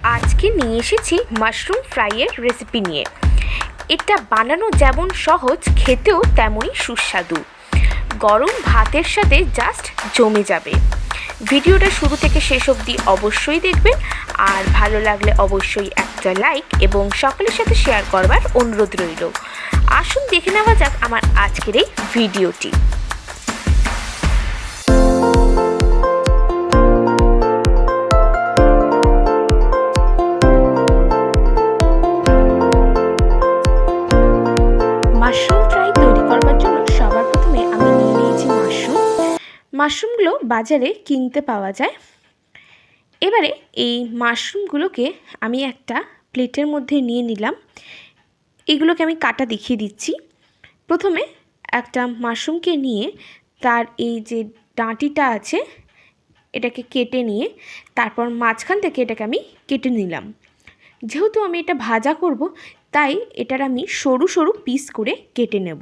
আজকে নিয়ে এসেছি মাশরুম ফ্রাইয়ের রেসিপি নিয়ে। এটা বানানো যেমন সহজ, খেতেও তেমনই সুস্বাদু। গরম ভাতের সাথে জাস্ট জমে যাবে। ভিডিওটা শুরু থেকে শেষ অবধি অবশ্যই দেখবেন, আর ভালো লাগলে অবশ্যই একটা লাইক এবং সকলের সাথে শেয়ার করবার অনুরোধ রইল। আসুন দেখে নেওয়া যাক আমার আজকের এই ভিডিওটি। মাশরুম ফ্রাই তৈরি করবার জন্য সবার প্রথমে আমি নিয়ে নিয়েছি মাশরুমগুলো বাজারে কিনতে পাওয়া যায়। এবারে এই মাশরুমগুলোকে আমি একটা প্লেটের মধ্যে নিয়ে নিলাম। এগুলোকে আমি কাটা দেখিয়ে দিচ্ছি। প্রথমে একটা মাশরুমকে নিয়ে তার এই যে ডাঁটিটা আছে এটাকে কেটে নিয়ে তারপর মাঝখান থেকে এটাকে আমি কেটে নিলাম। যেহেতু আমি এটা ভাজা করব, তাই এটার আমি সরু সরু পিস করে কেটে নেব।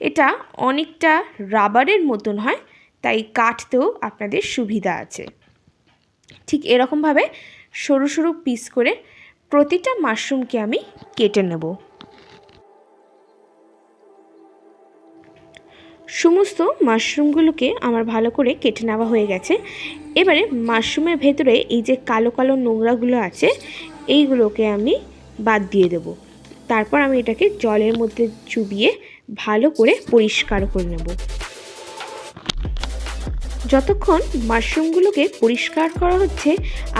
এটা অনেকটা রাবারের মতন হয়, তাই কাটতেও আপনাদের সুবিধা আছে। ঠিক এরকমভাবে সরু সরু পিস করে প্রতিটা মাশরুমকে আমি কেটে নেব। সমস্ত মাশরুমগুলোকে আমার ভালো করে কেটে নেওয়া হয়ে গেছে। এবারে মাশরুমের ভেতরে এই যে কালো কালো নোংরাগুলো আছে, এইগুলোকে আমি বাদ দিয়ে দেব। তারপর আমি এটাকে জলের মধ্যে চুবিয়ে ভালো করে পরিষ্কার করে নেব। যতক্ষণ মাশরুমগুলোকে পরিষ্কার করা হচ্ছে,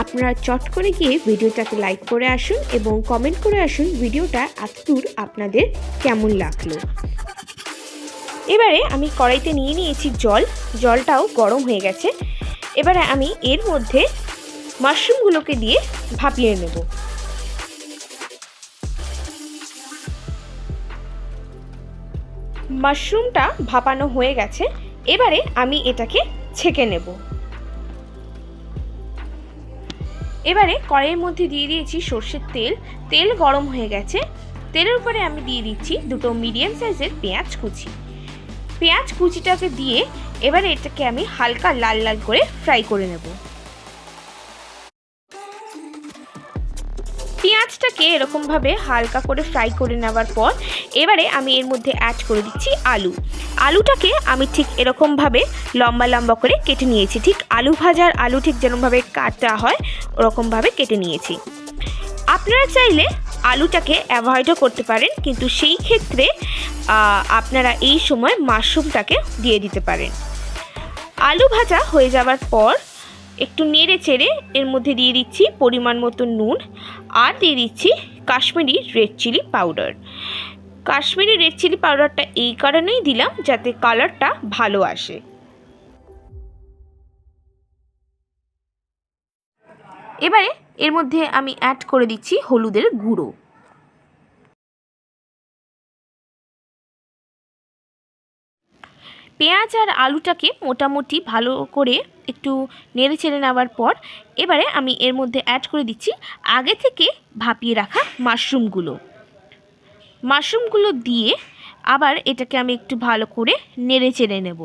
আপনারা চট করে গিয়ে ভিডিওটাকে লাইক করে আসুন এবং কমেন্ট করে আসুন ভিডিওটা এতদূর আপনাদের কেমন লাগলো। এবারে আমি কড়াইতে নিয়ে নিয়েছি জলটাও গরম হয়ে গেছে। এবারে আমি এর মধ্যে মাশরুমগুলোকে দিয়ে ভাপিয়ে নেব। মাশরুমটা ভাপানো হয়ে গেছে। এবারে আমি এটাকে ছেঁকে নেব। এবারে কড়াইয়ের মধ্যে দিয়ে দিয়েছি সর্ষের তেল গরম হয়ে গেছে। তেলের উপরে আমি দিয়ে দিচ্ছি দুটো মিডিয়াম সাইজের পেঁয়াজ কুচিটাকে দিয়ে এবারে এটাকে আমি হালকা লাল লাল করে ফ্রাই করে নেব। পেঁয়াজটাকে এরকমভাবে হালকা করে ফ্রাই করে নেওয়ার পর এবারে আমি এর মধ্যে অ্যাড করে দিচ্ছি আলুটাকে আমি ঠিক এরকমভাবে লম্বা লম্বা করে কেটে নিয়েছি। ঠিক আলু ভাজার আলু ঠিক যেরকমভাবে কাটা হয় ওরকমভাবে কেটে নিয়েছি। আপনারা চাইলে আলুটাকে অ্যাভয়েডও করতে পারেন, কিন্তু সেই ক্ষেত্রে আপনারা এই সময় মাশরুমটাকে দিয়ে দিতে পারেন। আলু ভাজা হয়ে যাওয়ার পর একটু নেড়ে চেড়ে এর মধ্যে দিয়ে দিচ্ছি পরিমাণ মতো নুন, আর দিয়ে দিচ্ছি Kashmiri red chilli powder. Kashmiri red chilli পাউডারটা এই কারণেই দিলাম যাতে কালারটা ভালো আসে। এবারে এর মধ্যে আমি অ্যাড করে দিচ্ছি হলুদের গুঁড়ো। পেঁয়াজ আর আলুটাকে মোটামুটি ভালো করে একটু নেড়ে চেড়ে নেওয়ার পর এবারে আমি এর মধ্যে অ্যাড করে দিচ্ছি আগে থেকে ভাপিয়ে রাখা মাশরুমগুলো দিয়ে আবার এটাকে আমি একটু ভালো করে নেড়ে চেড়ে নেব।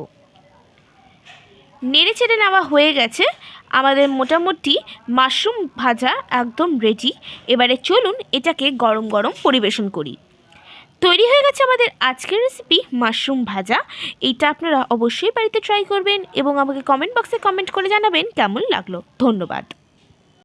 নেড়ে চেড়ে নেওয়া হয়ে গেছে। আমাদের মোটামুটি মাশরুম ভাজা একদম রেডি। এবারে চলুন এটাকে গরম গরম পরিবেশন করি। তৈরি হয়ে গেছে আমাদের আজকের রেসিপি মাশরুম ভাজা। এইটা আপনারা অবশ্যই বাড়িতে ট্রাই করবেন এবং আমাকে কমেন্ট বক্সে কমেন্ট করে জানাবেন কেমন লাগলো। ধন্যবাদ।